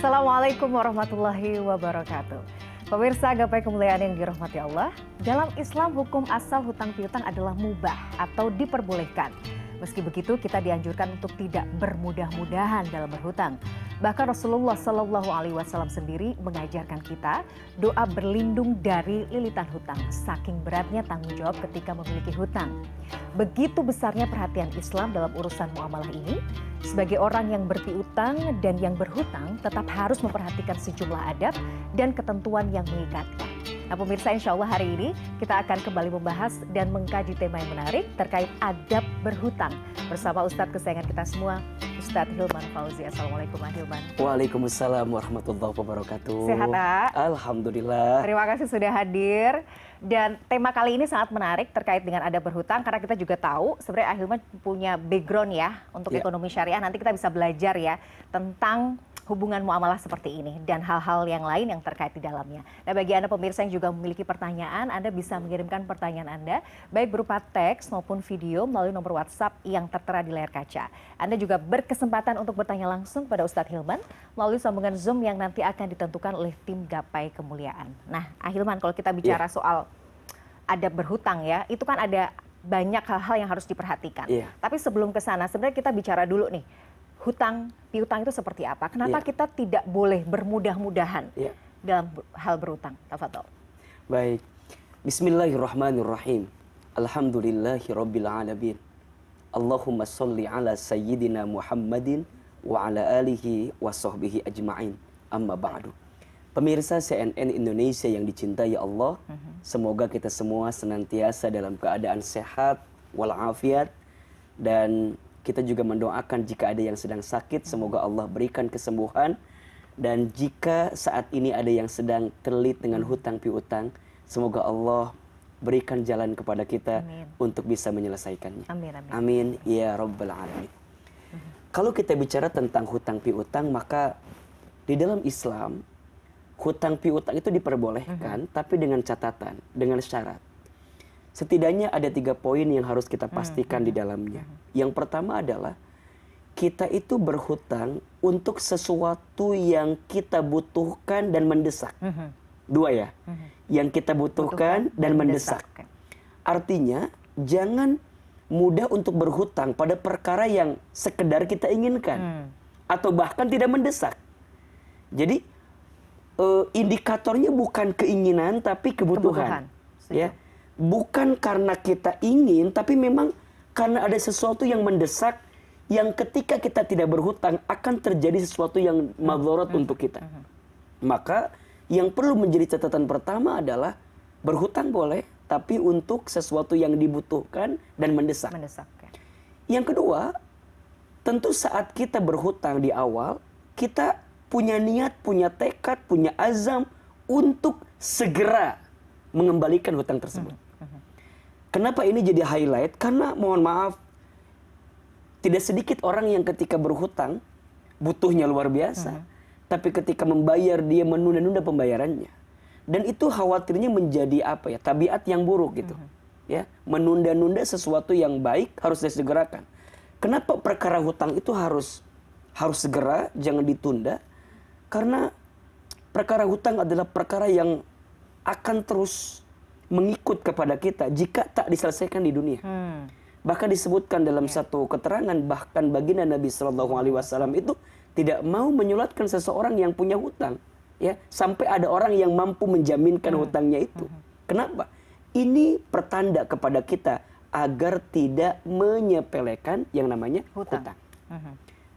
Assalamualaikum warahmatullahi wabarakatuh. Pemirsa gapai kemuliaan yang dirahmati Allah, dalam Islam hukum asal hutang piutang adalah mubah atau diperbolehkan. Meski begitu, kita dianjurkan untuk tidak bermudah-mudahan dalam berhutang. Bahkan Rasulullah Shallallahu Alaihi Wasallam sendiri mengajarkan kita doa berlindung dari lilitan hutang, saking beratnya tanggung jawab ketika memiliki hutang. Begitu besarnya perhatian Islam dalam urusan muamalah ini, sebagai orang yang berpiutang dan yang berhutang tetap harus memperhatikan sejumlah adab dan ketentuan yang mengikatkan. Nah pemirsa, insya Allah hari ini kita akan kembali membahas dan mengkaji tema yang menarik terkait adab berhutang bersama Ustadz kesayangan kita semua, Ustadz Hilman Fauzi. Assalamualaikum Pak Hilman. Waalaikumsalam warahmatullahi wabarakatuh. Sehat Pak? Alhamdulillah. Terima kasih sudah hadir. Dan tema kali ini sangat menarik terkait dengan adab berhutang karena kita juga tahu sebenarnya Ahilman punya background ya untuk ekonomi syariah. Nanti kita bisa belajar ya tentang hubungan muamalah seperti ini dan hal-hal yang lain yang terkait di dalamnya. Nah bagi Anda pemirsa yang juga memiliki pertanyaan, Anda bisa mengirimkan pertanyaan Anda baik berupa teks maupun video melalui nomor WhatsApp yang tertera di layar kaca. Anda juga berkesempatan untuk bertanya langsung pada Ustadz Hilman melalui sambungan Zoom yang nanti akan ditentukan oleh tim Gapai Kemuliaan. Nah Ahilman, kalau kita bicara soal adab berhutang ya, itu kan ada banyak hal-hal yang harus diperhatikan. Tapi sebelum ke sana, sebenarnya kita bicara dulu nih, hutang piutang itu seperti apa? Kenapa kita tidak boleh bermudah-mudahan dalam hal berhutang? Tafadhol. Baik. Bismillahirrahmanirrahim. Alhamdulillahirabbil alamin. Allahumma sholli ala sayyidina Muhammadin wa ala alihi wa sahbihi ajma'in. Amma ba'du. Pemirsa CNN Indonesia yang dicintai Allah, semoga kita semua senantiasa dalam keadaan sehat walafiat, dan kita juga mendoakan jika ada yang sedang sakit, semoga Allah berikan kesembuhan. Dan jika saat ini ada yang sedang terlilit dengan hutang piutang, semoga Allah berikan jalan kepada kita untuk bisa menyelesaikannya. Amin ya rabbal alamin. Kalau kita bicara tentang hutang piutang, maka di dalam Islam hutang piutang itu diperbolehkan, tapi dengan catatan, dengan syarat. Setidaknya ada 3 poin yang harus kita pastikan di dalamnya. Yang pertama adalah kita itu berhutang untuk sesuatu yang kita butuhkan dan mendesak. 2 ya, yang kita butuhkan dan mendesak. Artinya jangan mudah untuk berhutang pada perkara yang sekedar kita inginkan atau bahkan tidak mendesak. Jadi indikatornya bukan keinginan tapi kebutuhan. Ya. Bukan karena kita ingin, tapi memang karena ada sesuatu yang mendesak, yang ketika kita tidak berhutang akan terjadi sesuatu yang madharat untuk kita. Maka yang perlu menjadi catatan pertama adalah berhutang boleh, tapi untuk sesuatu yang dibutuhkan dan mendesak. Yang kedua, tentu saat kita berhutang di awal, kita punya niat, punya tekad, punya azam untuk segera mengembalikan hutang tersebut. Kenapa ini jadi highlight? Karena mohon maaf, tidak sedikit orang yang ketika berhutang butuhnya luar biasa, tapi ketika membayar dia menunda-nunda pembayarannya. Dan itu khawatirnya menjadi apa ya? Tabiat yang buruk gitu. Ya, menunda-nunda sesuatu yang baik harus disegerakan. Kenapa perkara hutang itu harus segera, jangan ditunda? Karena perkara hutang adalah perkara yang akan terus mengikut kepada kita jika tak diselesaikan di dunia. Bahkan disebutkan dalam satu keterangan, bahkan baginda Nabi Shallallahu Alaihi Wasallam itu tidak mau menyulatkan seseorang yang punya hutang, ya, sampai ada orang yang mampu menjaminkan hutangnya itu. Kenapa? Ini pertanda kepada kita agar tidak menyepelekan yang namanya hutang.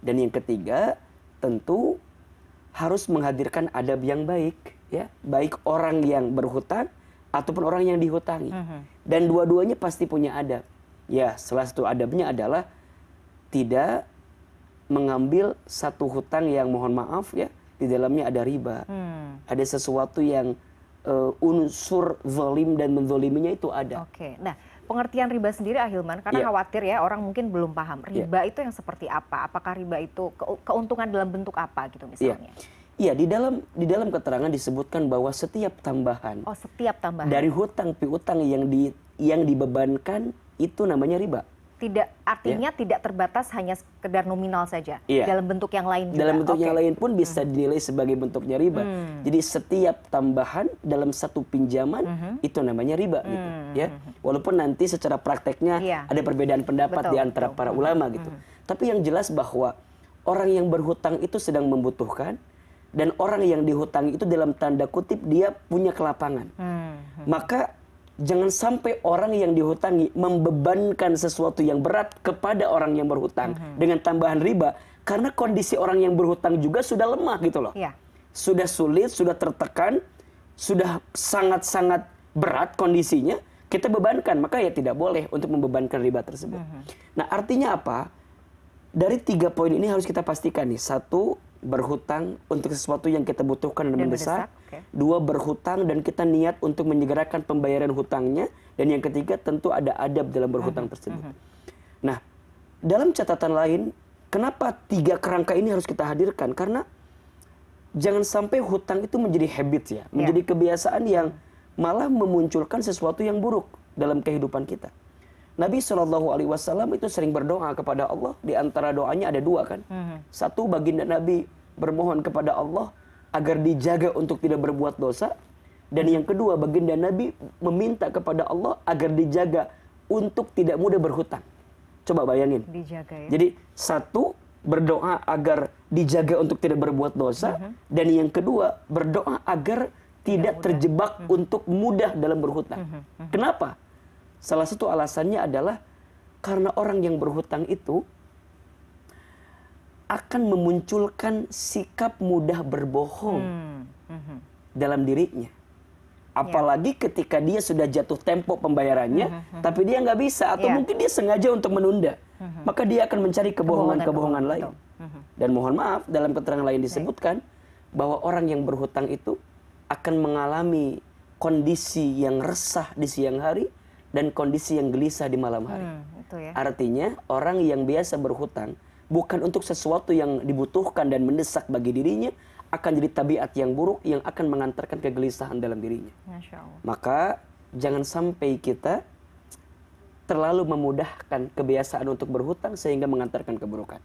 Dan yang ketiga, tentu harus menghadirkan adab yang baik, ya, baik orang yang berhutang ataupun orang yang dihutangi. Dan dua-duanya pasti punya adab. Ya, salah satu adabnya adalah tidak mengambil satu hutang yang mohon maaf ya, di dalamnya ada riba. Ada sesuatu yang unsur zalim dan menzoliminya itu ada. Nah, pengertian riba sendiri Ahilman, karena khawatir ya orang mungkin belum paham. Riba itu yang seperti apa? Apakah riba itu keuntungan dalam bentuk apa gitu misalnya? Iya, di dalam keterangan disebutkan bahwa setiap tambahan, setiap tambahan dari hutang piutang yang dibebankan itu namanya riba. artinya tidak terbatas hanya sekedar nominal saja. Iya. Dalam bentuk yang lain juga. Dalam bentuk yang lain pun bisa dinilai sebagai bentuknya riba. Jadi setiap tambahan dalam satu pinjaman itu namanya riba gitu ya. Walaupun nanti secara prakteknya ada perbedaan pendapat di antara para ulama gitu. Tapi yang jelas bahwa orang yang berhutang itu sedang membutuhkan, dan orang yang dihutangi itu dalam tanda kutip dia punya kelapangan. Maka jangan sampai orang yang dihutangi membebankan sesuatu yang berat kepada orang yang berhutang dengan tambahan riba, karena kondisi orang yang berhutang juga sudah lemah gitu loh. Sudah sulit, sudah tertekan, sudah sangat-sangat berat kondisinya, kita bebankan, maka ya tidak boleh untuk membebankan riba tersebut. Nah, artinya apa? Dari 3 poin ini harus kita pastikan nih. 1, berhutang untuk sesuatu yang kita butuhkan dan mendesak. 2, berhutang dan kita niat untuk menyegerakan pembayaran hutangnya. Dan yang ketiga, tentu ada adab dalam berhutang tersebut. Nah, dalam catatan lain, kenapa 3 kerangka ini harus kita hadirkan? Karena jangan sampai hutang itu menjadi habit ya, menjadi kebiasaan yang malah memunculkan sesuatu yang buruk dalam kehidupan kita. Nabi SAW itu sering berdoa kepada Allah. Di antara doanya ada 2 kan. 1, baginda Nabi bermohon kepada Allah agar dijaga untuk tidak berbuat dosa. Dan yang kedua, baginda Nabi meminta kepada Allah agar dijaga untuk tidak mudah berhutang. Coba bayangin. Dijaga ya. Jadi 1, berdoa agar dijaga untuk tidak berbuat dosa. Dan yang kedua, berdoa agar tidak terjebak untuk mudah dalam berhutang. Kenapa? Salah satu alasannya adalah karena orang yang berhutang itu akan memunculkan sikap mudah berbohong dalam dirinya. Apalagi ketika dia sudah jatuh tempo pembayarannya, tapi dia nggak bisa, atau mungkin dia sengaja untuk menunda, maka dia akan mencari kebohongan-kebohongan lain. Dan mohon maaf, dalam keterangan lain disebutkan bahwa orang yang berhutang itu akan mengalami kondisi yang resah di siang hari dan kondisi yang gelisah di malam hari. Artinya orang yang biasa berhutang bukan untuk sesuatu yang dibutuhkan dan mendesak bagi dirinya, akan jadi tabiat yang buruk yang akan mengantarkan kegelisahan dalam dirinya. Maka jangan sampai kita terlalu memudahkan kebiasaan untuk berhutang sehingga mengantarkan keburukan.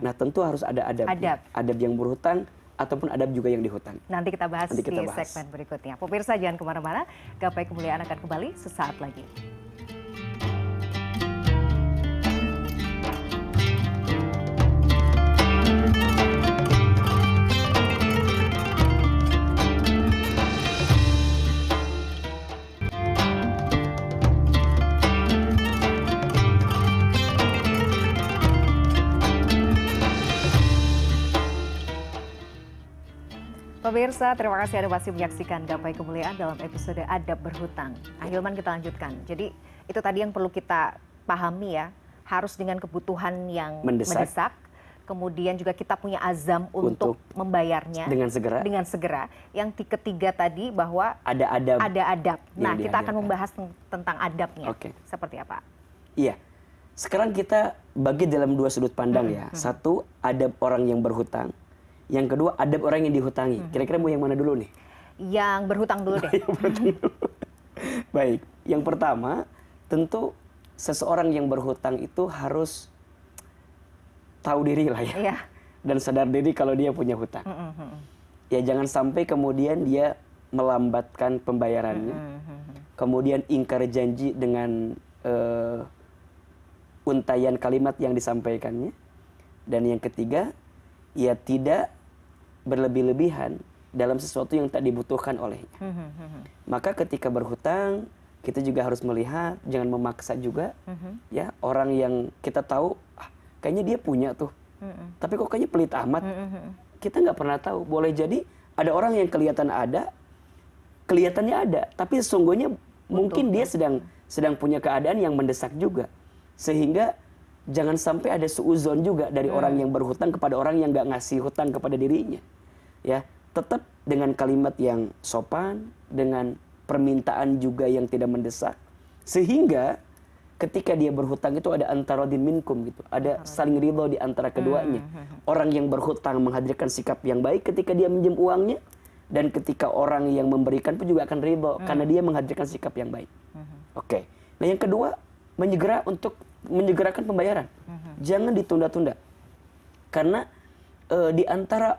Nah, tentu harus ada adab yang berhutang ataupun adab juga yang dihutang. Nanti kita bahas di segmen berikutnya. Pemirsa jangan kemana-mana, Gapai Kemuliaan akan kembali sesaat lagi. Pemirsa, terima kasih Anda masih menyaksikan Gapai Kemuliaan dalam episode Adab Berhutang. Ahilman, kita lanjutkan. Jadi itu tadi yang perlu kita pahami ya, harus dengan kebutuhan yang mendesak. Kemudian juga kita punya azam untuk membayarnya dengan segera. Yang ketiga tadi bahwa ada adab. Nah, kita akan membahas tentang adabnya. Seperti apa? Iya. Sekarang kita bagi dalam 2 sudut pandang ya. 1, adab orang yang berhutang. Yang kedua, adab orang yang dihutangi. Kira-kira mau yang mana dulu nih? Yang berhutang dulu deh. Baik. Yang pertama, tentu seseorang yang berhutang itu harus tahu diri lah ya. Dan sadar diri kalau dia punya hutang. Ya jangan sampai kemudian dia melambatkan pembayarannya. Kemudian ingkar janji dengan untayan kalimat yang disampaikannya. Dan yang ketiga, ya tidak berlebih-lebihan dalam sesuatu yang tak dibutuhkan olehnya. Maka ketika berhutang, kita juga harus melihat, jangan memaksa juga. Ya, orang yang kita tahu, kayaknya dia punya tuh, tapi kok kayaknya pelit amat. Kita nggak pernah tahu. Boleh jadi ada orang yang kelihatannya ada, tapi sesungguhnya mungkin dia sedang punya keadaan yang mendesak juga, sehingga jangan sampai ada suuzon juga dari orang yang berhutang kepada orang yang nggak ngasih hutang kepada dirinya. Ya, tetap dengan kalimat yang sopan, dengan permintaan juga yang tidak mendesak, sehingga ketika dia berhutang itu ada antarodin minkum gitu, ada saling ridho di antara keduanya. Orang yang berhutang menghadirkan sikap yang baik ketika dia minjem uangnya, dan ketika orang yang memberikan pun juga akan ridho karena dia menghadirkan sikap yang baik. Nah yang kedua, menyegera untuk menyegerakan pembayaran. Jangan ditunda-tunda. Karena di antara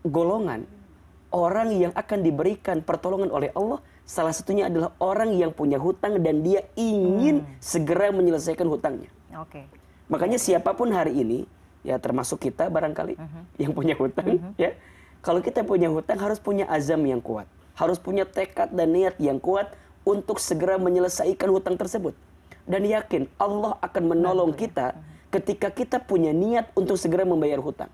golongan orang yang akan diberikan pertolongan oleh Allah, salah satunya adalah orang yang punya hutang dan dia ingin segera menyelesaikan hutangnya. Oke. Makanya siapapun hari ini, ya termasuk kita barangkali yang punya hutang, ya. Kalau kita punya hutang harus punya azam yang kuat, harus punya tekad dan niat yang kuat untuk segera menyelesaikan hutang tersebut. Dan yakin Allah akan menolong kita ketika kita punya niat untuk segera membayar hutang.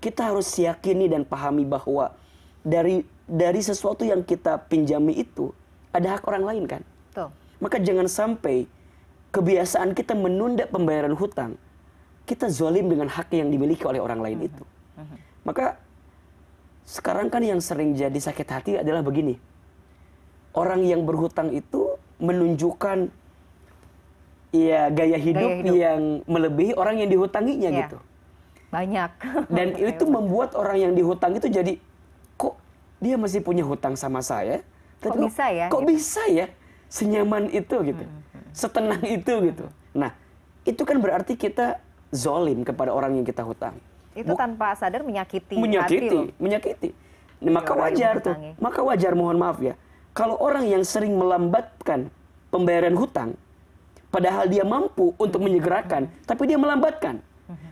Kita harus yakini dan pahami bahwa dari sesuatu yang kita pinjami itu ada hak orang lain kan. Tuh. Maka jangan sampai kebiasaan kita menunda pembayaran hutang, kita zalim dengan hak yang dimiliki oleh orang lain itu. Maka sekarang kan yang sering jadi sakit hati adalah begini. Orang yang berhutang itu menunjukkan ya gaya hidup yang melebihi orang yang dihutanginya gitu. Banyak. Dan itu membuat orang yang dihutang itu jadi, kok dia masih punya hutang sama saya? Kok bisa ya? Kok bisa ya? Senyaman itu gitu. Setenang itu gitu. Nah, itu kan berarti kita zolim kepada orang yang kita hutang. Itu tanpa sadar menyakiti hati loh. Menyakiti. Nah, maka wajar tuh. Maka wajar, mohon maaf ya. Kalau orang yang sering melambatkan pembayaran hutang, padahal dia mampu untuk menyegerakan, tapi dia melambatkan,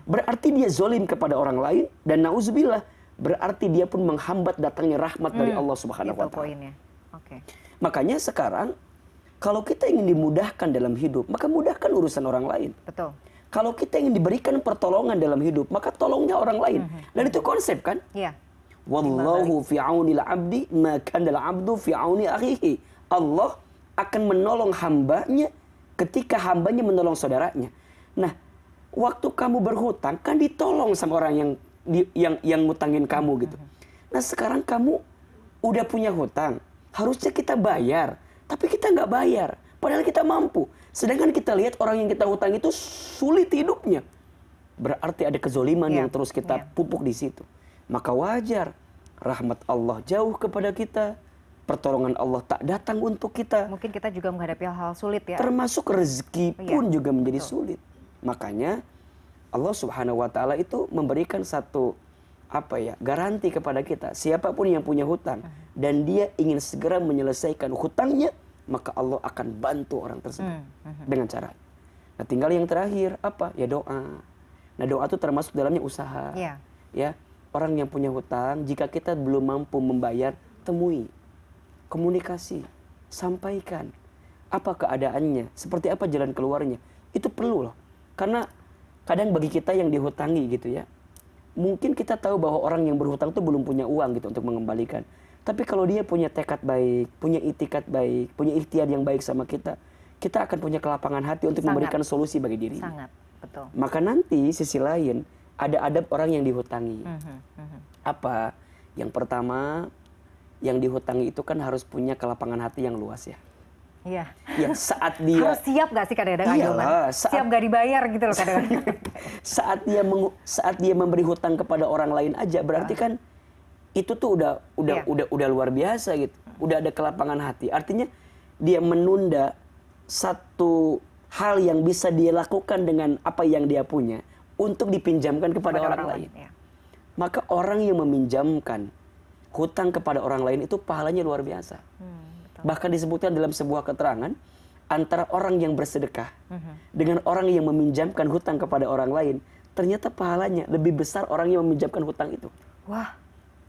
berarti dia zolim kepada orang lain, dan nauzubillah, berarti dia pun menghambat datangnya rahmat dari Allah Subhanahu wa Ta'ala. Poinnya. Oke. Makanya sekarang kalau kita ingin dimudahkan dalam hidup, maka mudahkan urusan orang lain. Betul. Kalau kita ingin diberikan pertolongan dalam hidup, maka tolongnya orang lain. Dan itu konsep kan? Iya. Wallahu fi aunil abdi ma kana al-'abdu fi auni akhihi. Allah akan menolong hambanya ketika hambanya menolong saudaranya. Nah, waktu kamu berhutang kan ditolong sama orang yang ngutangin kamu gitu. Nah, sekarang kamu udah punya hutang, harusnya kita bayar, tapi kita nggak bayar, padahal kita mampu. Sedangkan kita lihat orang yang kita hutang itu sulit hidupnya, berarti ada kezoliman yang terus kita pupuk di situ. Maka wajar rahmat Allah jauh kepada kita, pertolongan Allah tak datang untuk kita. Mungkin kita juga menghadapi hal-hal sulit ya. Termasuk rezeki pun juga menjadi sulit. Makanya Allah Subhanahu wa Ta'ala itu memberikan satu garanti kepada kita. Siapapun yang punya hutang dan dia ingin segera menyelesaikan hutangnya, maka Allah akan bantu orang tersebut dengan cara. Nah, tinggal yang terakhir apa? Ya doa. Nah, doa itu termasuk dalamnya usaha. Ya, orang yang punya hutang, jika kita belum mampu membayar, temui, komunikasi, sampaikan apa keadaannya, seperti apa jalan keluarnya. Itu perlu loh. Karena kadang bagi kita yang dihutangi gitu ya, mungkin kita tahu bahwa orang yang berhutang itu belum punya uang gitu untuk mengembalikan. Tapi kalau dia punya tekad baik, punya itikat baik, punya ikhtiar yang baik sama kita, kita akan punya kelapangan hati untuk memberikan solusi bagi diri. Sangat, betul. Maka nanti sisi lain ada adab orang yang dihutangi. Apa? Yang pertama, yang dihutangi itu kan harus punya kelapangan hati yang luas ya. Iya. Ya, saat dia harus siap gak sih kadang-kadang Ahilman? Siap gak dibayar gitu loh kadang-kadang. saat dia memberi hutang kepada orang lain aja, berarti kan itu tuh udah luar biasa gitu. Udah ada kelapangan hati. Artinya dia menunda satu hal yang bisa dia lakukan dengan apa yang dia punya untuk dipinjamkan kepada orang lain. Ya. Maka orang yang meminjamkan hutang kepada orang lain itu pahalanya luar biasa. Bahkan disebutkan dalam sebuah keterangan, antara orang yang bersedekah dengan orang yang meminjamkan hutang kepada orang lain, ternyata pahalanya lebih besar orang yang meminjamkan hutang itu. Wah.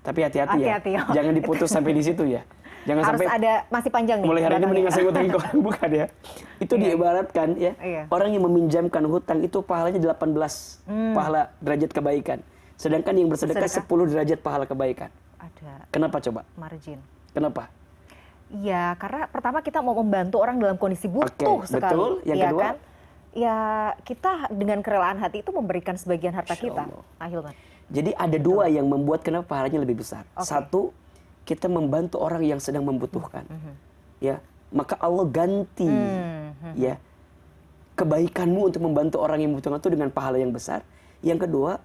Tapi hati-hati ya. Jangan diputus sampai di situ ya. Jangan harus sampai ada, masih panjang nih. Mulai hari ini mendingan saya hutangin ke orang, bukan ya. Itu diibaratkan ya. Orang yang meminjamkan hutang itu pahalanya 18 pahala derajat kebaikan. Sedangkan yang bersedekah 10 derajat pahala kebaikan. Ada. Kenapa coba? Margin. Kenapa? Iya, karena pertama kita mau membantu orang dalam kondisi butuh sekali. Betul. Yang kedua? Kan? Ya, kita dengan kerelaan hati itu memberikan sebagian harta kita. Ahilman. Jadi ada dua yang membuat kenapa pahalanya lebih besar. Satu, kita membantu orang yang sedang membutuhkan. Ya, maka Allah ganti ya kebaikanmu untuk membantu orang yang membutuhkan itu dengan pahala yang besar. Yang kedua,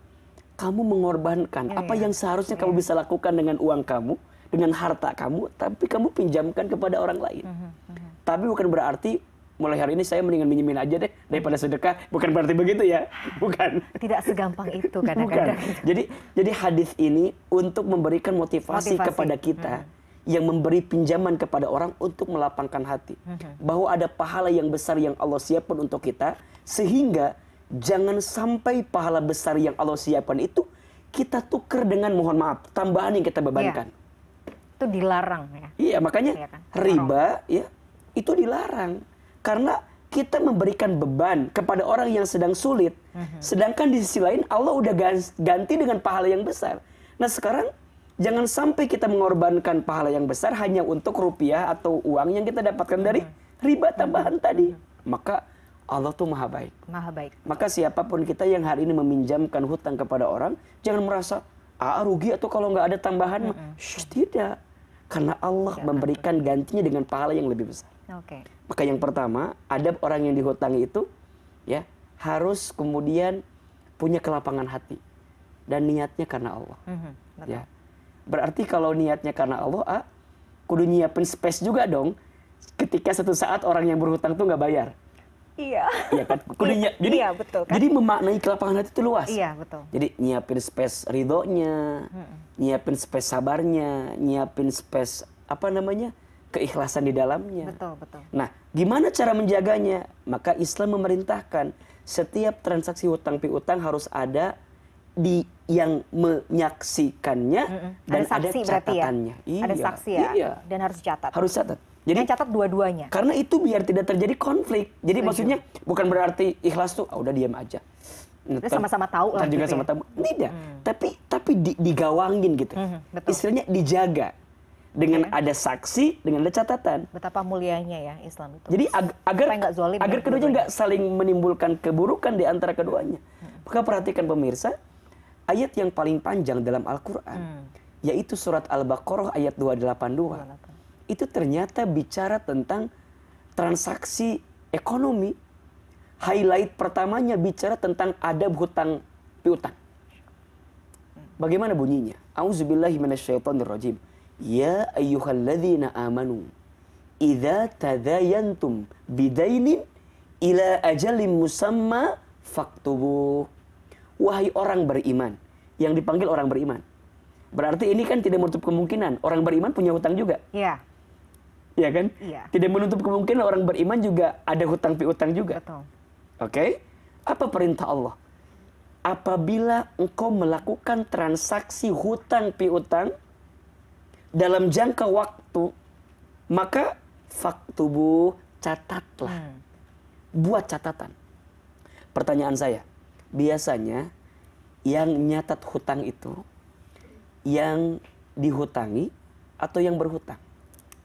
kamu mengorbankan apa yang seharusnya kamu bisa lakukan dengan uang kamu, dengan harta kamu, tapi kamu pinjamkan kepada orang lain. Tapi bukan berarti mulai hari ini saya mendingan minjemin aja deh daripada sedekah. Bukan berarti begitu ya, bukan. Tidak segampang itu Bukan. kadang-kadang. Jadi hadis ini untuk memberikan motivasi kepada kita yang memberi pinjaman kepada orang untuk melapangkan hati. Bahwa ada pahala yang besar yang Allah siapkan untuk kita, sehingga jangan sampai pahala besar yang Allah siapkan itu kita tukar dengan, mohon maaf, tambahan yang kita bebankan. Itu dilarang ya. Iya, makanya Iya kan? riba ya itu dilarang. Karena kita memberikan beban kepada orang yang sedang sulit. Sedangkan di sisi lain Allah udah ganti dengan pahala yang besar. Nah sekarang jangan sampai kita mengorbankan pahala yang besar hanya untuk rupiah atau uang yang kita dapatkan dari riba tambahan tadi. Maka Allah tuh maha baik. Maha baik. Maka siapapun kita yang hari ini meminjamkan hutang kepada orang, jangan merasa rugi atau kalau nggak ada tambahan. Tidak. Karena Allah memberikan gantinya dengan pahala yang lebih besar. Oke. Maka yang pertama, adab orang yang dihutangi itu ya harus kemudian punya kelapangan hati dan niatnya karena Allah. Betul. Ya. Berarti kalau niatnya karena Allah, kudu nyiapin space juga dong. Ketika satu saat orang yang berhutang tuh nggak bayar. Iya. Iya kan? Jadi, iya, betul kan? jadi memaknai kelapangan hati itu luas. Iya, betul. Jadi nyiapin space ridhonya, nyiapin space sabarnya, nyiapin space keikhlasan di dalamnya. Betul, betul. Nah, gimana cara menjaganya? Maka Islam memerintahkan setiap transaksi hutang piutang harus ada di yang menyaksikannya dan ada saksi ada berarti ya? catatannya. Ada saksi ya? Iya. Dan harus catat. Harus catat. Jadi yang catat dua-duanya. karena itu biar tidak terjadi konflik. Jadi maksudnya bukan berarti ikhlas tuh udah diam aja. Udah sama-sama tahu lah juga gitu sama ya? tahu. Tidak. Tapi digawangin gitu. Betul. Istilahnya dijaga dengan ada saksi, dengan ada catatan. Betapa mulianya ya Islam itu. Jadi agar Supaya nggak zolim agar ya, keduanya dua-duanya. nggak saling menimbulkan keburukan di antara keduanya. Maka perhatikan pemirsa, ayat yang paling panjang dalam Al-Qur'an yaitu surat Al-Baqarah ayat 282. Itu ternyata bicara tentang transaksi ekonomi. Highlight pertamanya bicara tentang adab hutang piutang. Bagaimana bunyinya? A'udzubillahi minasyaitonirrajim. Ya ayyuhalladzina amanu idza tadayantum bidainin ila ajalin musamma faktubuh. Wahai orang beriman. Yang dipanggil orang beriman. Berarti ini kan tidak menutup kemungkinan orang beriman punya hutang juga. Iya. Ya kan? Iya. Tidak menutup kemungkinan orang beriman juga ada hutang piutang juga. Betul. Oke? Apa perintah Allah? Apabila engkau melakukan transaksi hutang piutang dalam jangka waktu, maka faktubuh, catatlah. Buat catatan. Pertanyaan saya, biasanya yang nyatat hutang itu yang dihutangi atau yang berhutang?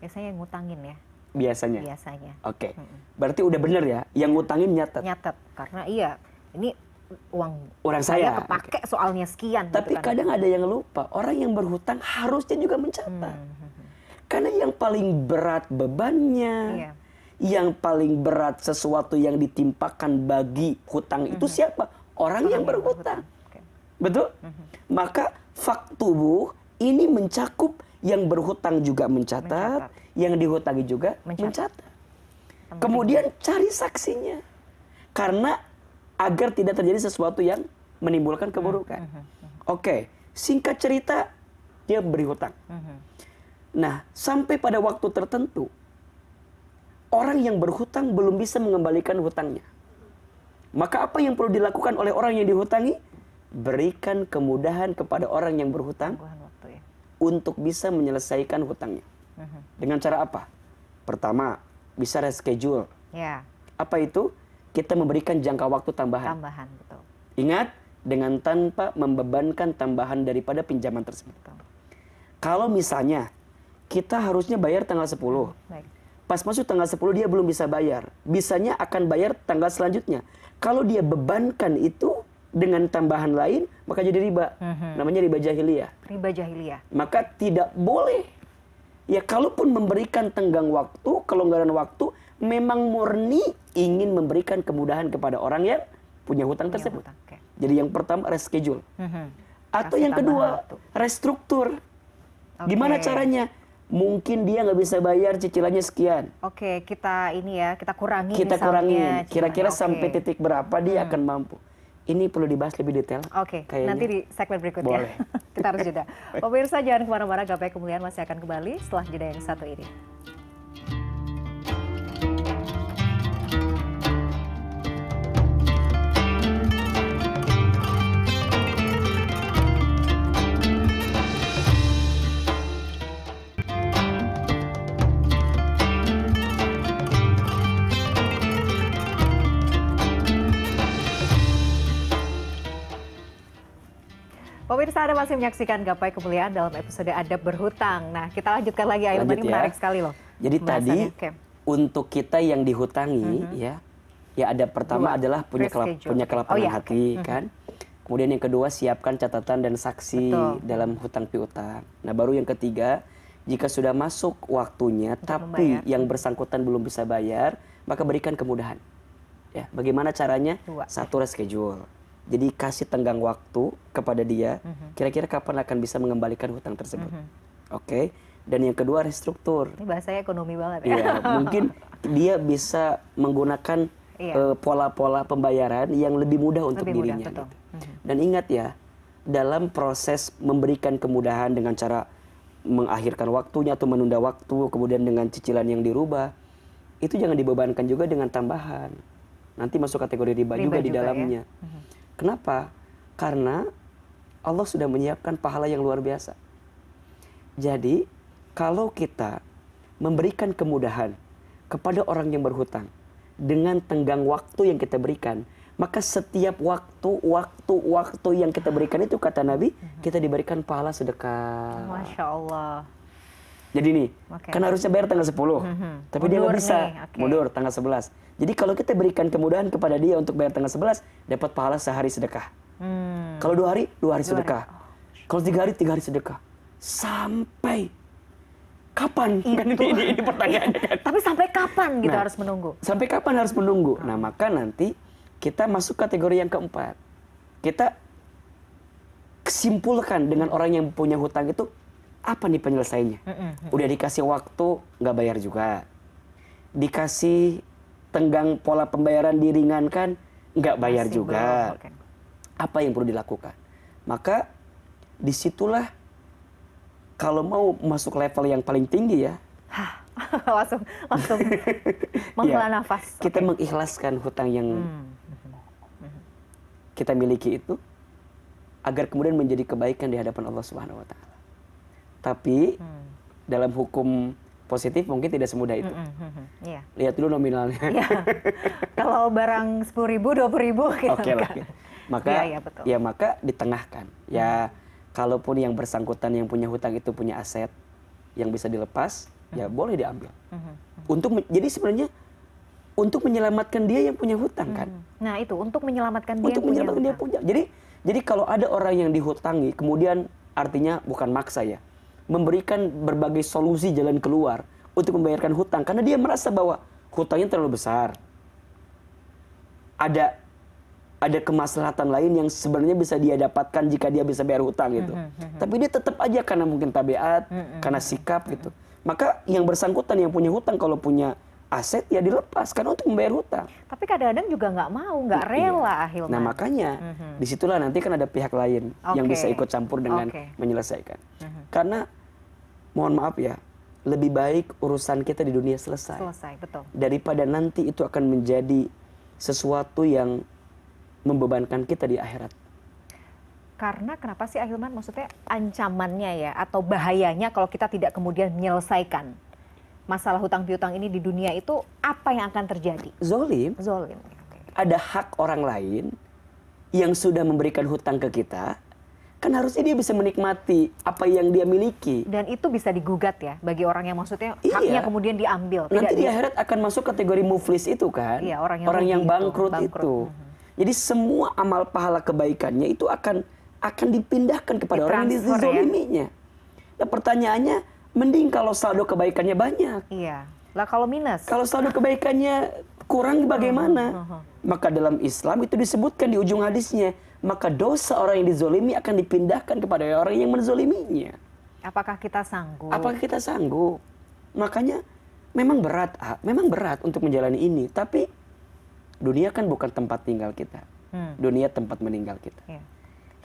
Biasanya yang ngutangin ya. Biasanya. Biasanya. Oke. Berarti udah bener ya, yang ngutangin nyatat. Nyatet. Karena iya, ini uang Orang saya. kepake soalnya sekian. Tapi gitu kan. kadang ada yang lupa, orang yang berhutang harusnya juga mencatat. Karena yang paling berat bebannya, Iya. yang paling berat sesuatu yang ditimpakan bagi hutang itu siapa? Orang yang berhutang. Oke. Betul? Maka faktubuh ini mencakup yang berhutang juga mencatat, yang dihutangi juga mencatat. Kemudian cari saksinya. Karena agar tidak terjadi sesuatu yang menimbulkan keburukan. Oke, singkat cerita dia beri hutang. Nah, sampai pada waktu tertentu orang yang berhutang belum bisa mengembalikan hutangnya. Maka apa yang perlu dilakukan oleh orang yang dihutangi? Berikan kemudahan kepada orang yang berhutang Waktu ya. untuk bisa menyelesaikan hutangnya. Dengan cara apa? Pertama, bisa reschedule. Ya, Apa itu? Kita memberikan jangka waktu tambahan. tambahan betul. Ingat, dengan tanpa membebankan tambahan daripada pinjaman tersebut. Kalau misalnya kita harusnya bayar tanggal 10. Baik. Pas masuk tanggal 10 dia belum bisa bayar. Bisanya akan bayar tanggal selanjutnya. Kalau dia bebankan itu dengan tambahan lain, maka jadi riba. Namanya riba jahiliyah. Riba jahiliyah. Maka tidak boleh. Ya kalaupun memberikan tenggang waktu, kelonggaran waktu, memang murni ingin memberikan kemudahan kepada orang yang punya hutang tersebut. hutang, oke. Jadi yang pertama reschedule. Atau Kasih yang tambahan kedua waktu. restruktur. Oke. Gimana caranya? mungkin dia nggak bisa bayar cicilannya sekian. Oke, kita ini ya, kita kurangi Kita misalnya kurangin, cicilannya. kira-kira Oke. sampai titik berapa dia akan mampu. Ini perlu dibahas lebih detail. Oke, kayaknya. nanti di segmen berikutnya. Boleh. Kita harus jeda. Pemirsa jangan kemana-mana, Gapai Kemuliaan masih akan kembali setelah jeda yang satu ini. Pemirsa, Anda masih menyaksikan Gapai Kemuliaan dalam episode Adab Berhutang. Nah, kita lanjutkan lagi, Ahilman, Lanjut ini ya. menarik sekali loh. Jadi tadi Pembahasannya. Oke. untuk kita yang dihutangi ya adab pertama Dua, adalah punya reschedule. kelapangan Oh, iya, hati kan. Kemudian yang kedua siapkan catatan dan saksi Betul. dalam hutang piutang. Nah, baru yang ketiga, jika sudah masuk waktunya tapi membayar. yang bersangkutan belum bisa bayar, maka berikan kemudahan. Ya, bagaimana caranya? Dua. Satu, reschedule. Jadi kasih tenggang waktu kepada dia, kira-kira kapan akan bisa mengembalikan hutang tersebut. Oke. Dan yang kedua, restruktur. Ini bahasanya ekonomi banget ya. Iya, mungkin dia bisa menggunakan Iya. pola-pola pembayaran yang lebih mudah untuk Lebih mudah, dirinya. betul. Gitu. Dan ingat ya, dalam proses memberikan kemudahan dengan cara mengakhirkan waktunya atau menunda waktu, kemudian dengan cicilan yang dirubah, itu jangan dibebankan juga dengan tambahan. Nanti masuk kategori riba juga di ya. dalamnya. Kenapa? Karena Allah sudah menyiapkan pahala yang luar biasa. Jadi, kalau kita memberikan kemudahan kepada orang yang berhutang dengan tenggang waktu yang kita berikan, maka setiap waktu yang kita berikan itu, kata Nabi, kita diberikan pahala sedekah. Masya Allah. Jadi nih, Oke. kan harusnya bayar tanggal 10, tapi dia nggak Mundur bisa, nih, oke. mundur tanggal 11. Jadi kalau kita berikan kemudahan kepada dia untuk bayar tanggal 11, dapat pahala sehari sedekah. Kalau 2 hari, 2 hari sedekah. Kalau 3 hari, 3 hari sedekah. Sampai kapan? Kan ini pertanyaannya kan. Tapi sampai kapan gitu Nah, harus menunggu? Sampai kapan harus menunggu? Nah, maka nanti kita masuk kategori yang keempat. Kita simpulkan dengan orang yang punya hutang itu, apa nih penyelesaiannya? Udah dikasih waktu, nggak bayar juga. Dikasih tenggang pola pembayaran diringankan, nggak bayar Masih juga. belum, oke. Apa yang perlu dilakukan? Maka disitulah kalau mau masuk level yang paling tinggi ya, langsung menghela nafas. kita Oke. mengikhlaskan hutang yang kita miliki itu agar kemudian menjadi kebaikan di hadapan Allah Subhanahu wa taala. Tapi dalam hukum positif mungkin tidak semudah itu. Iya. Lihat dulu nominalnya. Iya. Kalau barang 10.000, 20.000 gitu. Oke lah. kan. Maka Iya, betul. ya maka ditengahkan. Ya kalaupun yang bersangkutan yang punya hutang itu punya aset yang bisa dilepas, ya boleh diambil. Jadi sebenarnya untuk menyelamatkan dia yang punya hutang kan. Nah itu, untuk menyelamatkan dia. Untuk yang punya menyelamatkan dia hutang. punya. Jadi kalau ada orang yang dihutangi, kemudian artinya bukan maksa ya, memberikan berbagai solusi jalan keluar untuk membayarkan hutang karena dia merasa bahwa hutangnya terlalu besar. Ada kemaslahatan lain yang sebenarnya bisa dia dapatkan jika dia bisa bayar hutang gitu. Tapi dia tetap aja karena mungkin tabiat, karena sikap gitu. Maka yang bersangkutan yang punya hutang kalau punya aset ya dilepaskan untuk membayar hutang. Tapi kadang-kadang juga nggak mau, nggak rela Ahilman. Nah makanya disitulah nanti kan ada pihak lain yang Oke. bisa ikut campur dengan Oke. menyelesaikan. Karena mohon maaf ya, lebih baik urusan kita di dunia selesai Selesai, betul. daripada nanti itu akan menjadi sesuatu yang membebankan kita di akhirat. Karena kenapa sih Ahilman, maksudnya ancamannya ya atau bahayanya kalau kita tidak kemudian menyelesaikan masalah hutang piutang ini di dunia itu, apa yang akan terjadi? Zolim, Zolim. ada hak orang lain yang sudah memberikan hutang ke kita, kan harusnya dia bisa menikmati apa yang dia miliki. Dan itu bisa digugat ya bagi orang yang maksudnya Iya. haknya kemudian diambil. Nanti di di- akhirat akan masuk kategori muflis itu kan. Iya, orang yang rugi bangkrut itu, itu. Jadi semua amal pahala kebaikannya itu akan dipindahkan kepada orang yang Ditransfer ya. dizoliminya. Nah pertanyaannya, mending kalau saldo kebaikannya banyak. Iya. Lah kalau minus. Kalau saldo kebaikannya kurang bagaimana? Maka dalam Islam itu disebutkan di ujung hadisnya, maka dosa orang yang dizolimi akan dipindahkan kepada orang yang menzoliminya. Apakah kita sanggup? Apakah kita sanggup? Makanya memang berat untuk menjalani ini. Tapi dunia kan bukan tempat tinggal kita. Dunia tempat meninggal kita. Iya.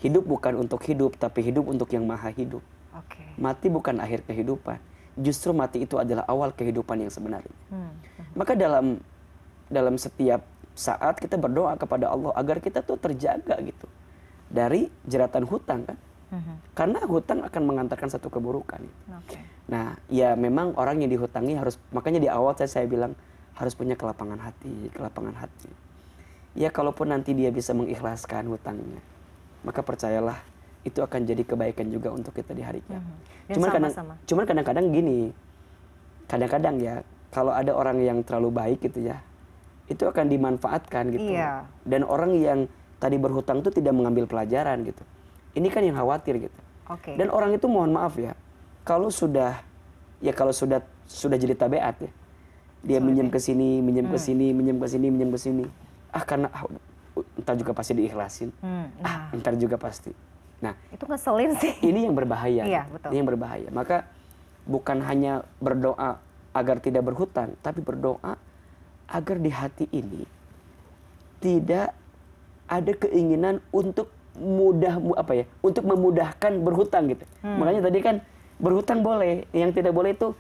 Hidup bukan untuk hidup, tapi hidup untuk yang maha hidup. Oke. Mati bukan akhir kehidupan. Justru mati itu adalah awal kehidupan yang sebenarnya. Maka dalam setiap saat kita berdoa kepada Allah agar kita tuh terjaga gitu dari jeratan hutang kan. Karena hutang akan mengantarkan satu keburukan. Oke. Nah, ya memang orang yang dihutangi harus, makanya di awal saya bilang harus punya kelapangan hati. Ya kalaupun nanti dia bisa mengikhlaskan hutangnya, maka percayalah itu akan jadi kebaikan juga untuk kita di hari kiamat. Cuman kadang-kadang gini, kadang-kadang ya kalau ada orang yang terlalu baik gitu ya, itu akan dimanfaatkan gitu. Iya. Dan orang yang tadi berhutang itu tidak mengambil pelajaran gitu. Ini kan yang khawatir gitu. Oke. Dan orang itu mohon maaf ya, kalau sudah jadi tabiat ya, dia minjem ke sini, minjem ke sini. Karena entar juga pasti diikhlasin. Entar juga pasti. Nah, itu ngeselin sih. ini yang berbahaya. Iya, betul. Ini yang berbahaya. Maka bukan hanya berdoa agar tidak berhutang, tapi berdoa agar di hati ini tidak ada keinginan untuk untuk memudahkan berhutang gitu. Makanya tadi kan berhutang boleh, yang tidak boleh itu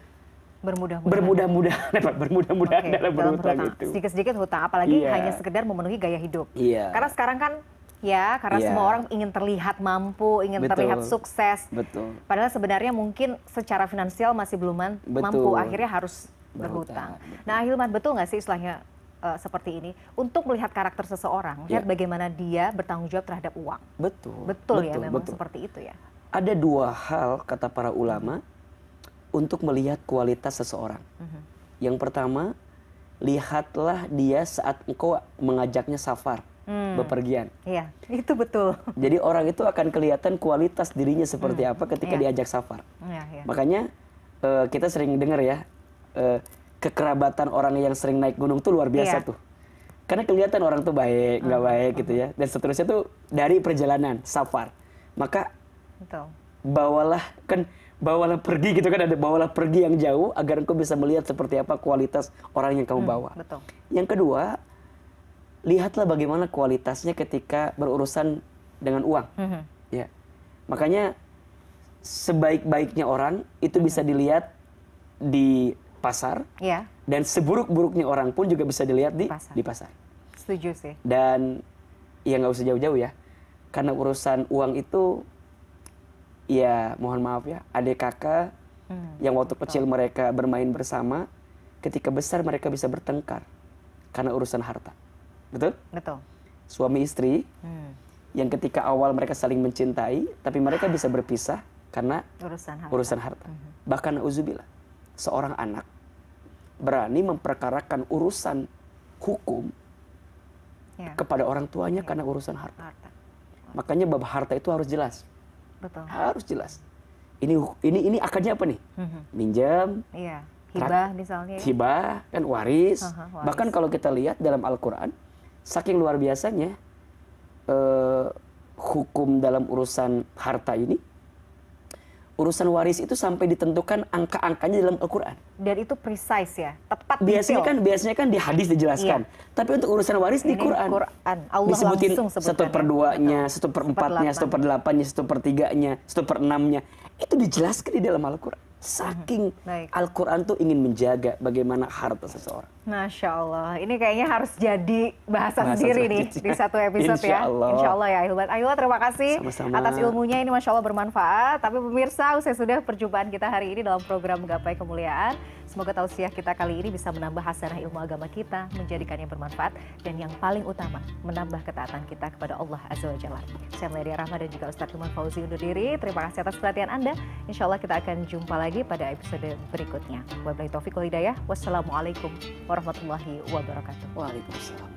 bermudah-mudahan dalam berhutang itu. Sedikit-sedikit hutang, apalagi Iya. hanya sekedar memenuhi gaya hidup. Iya. Karena sekarang kan karena Iya. semua orang ingin terlihat mampu, ingin Betul. terlihat sukses. Betul. Padahal sebenarnya mungkin secara finansial masih belum mampu, akhirnya harus berhutang. Betul. Nah, Hilman, betul nggak sih istilahnya seperti ini? Untuk melihat karakter seseorang, lihat bagaimana dia bertanggung jawab terhadap uang. Betul ya, memang seperti itu ya. Ada dua hal kata para ulama untuk melihat kualitas seseorang. Yang pertama, lihatlah dia saat engkau mengajaknya safar, bepergian. Iya, itu betul. Jadi orang itu akan kelihatan kualitas dirinya seperti apa ketika diajak safar. Iya. Makanya kita sering dengar ya, kekerabatan orang yang sering naik gunung tuh luar biasa tuh. Karena kelihatan orang tuh baik, nggak baik gitu ya. Dan seterusnya tuh dari perjalanan, safar. Maka Betul. bawalah pergi gitu kan, bawalah pergi yang jauh agar engkau bisa melihat seperti apa kualitas orang yang kamu bawa. Betul. Yang kedua, lihatlah bagaimana kualitasnya ketika berurusan dengan uang. Ya. Makanya sebaik-baiknya orang itu bisa dilihat di pasar, dan seburuk-buruknya orang pun juga bisa dilihat di pasar. Setuju sih. Dan ya nggak usah jauh-jauh ya, karena urusan uang itu ya mohon maaf ya, adik kakak yang waktu kecil mereka bermain bersama, ketika besar mereka bisa bertengkar karena urusan harta. Betul? Suami istri yang ketika awal mereka saling mencintai, tapi mereka bisa berpisah karena urusan harta. Bahkan na'udzubillah, seorang anak berani memperkarakan urusan hukum kepada orang tuanya karena urusan harta. Makanya bab harta itu harus jelas. Betul. Harus jelas. Ini akadnya apa nih? Minjam, hibah misalnya. Hibah kan waris. Waris. Bahkan kalau kita lihat dalam Al-Qur'an, saking luar biasanya hukum dalam urusan harta ini, urusan waris itu sampai ditentukan angka-angkanya dalam Al-Qur'an. Dan itu precise ya, tepat Biasanya kan di hadis dijelaskan. Tapi untuk urusan waris di Quran. Allah disebutin langsung sebutkan 1/2-nya, 1/4-nya, 1/8-nya, 1/3-nya, 1/6-nya. Itu dijelaskan di dalam Al-Qur'an. Saking Al-Quran tuh ingin menjaga bagaimana harta seseorang. Masya Allah, ini kayaknya harus jadi bahasa sendiri nih di satu episode ya. Insya Allah ya Hilman. Ahilman, terima kasih atas ilmunya, ini Masya Allah bermanfaat. Tapi pemirsa, usai sudah perjumpaan kita hari ini dalam program Gapai Kemuliaan. Semoga tausiah kita kali ini bisa menambah hasanah ilmu agama kita, menjadikannya bermanfaat, dan yang paling utama, menambah ketaatan kita kepada Allah Azza wa Jalla. Saya Meladia Rahma dan juga Ustadz Hilman Fauzi undur diri. Terima kasih atas perhatian Anda. Insya Allah kita akan jumpa lagi pada episode berikutnya. Wabillahi taufiq wal hidayah. Wassalamualaikum warahmatullahi wabarakatuh. Waalaikumsalam.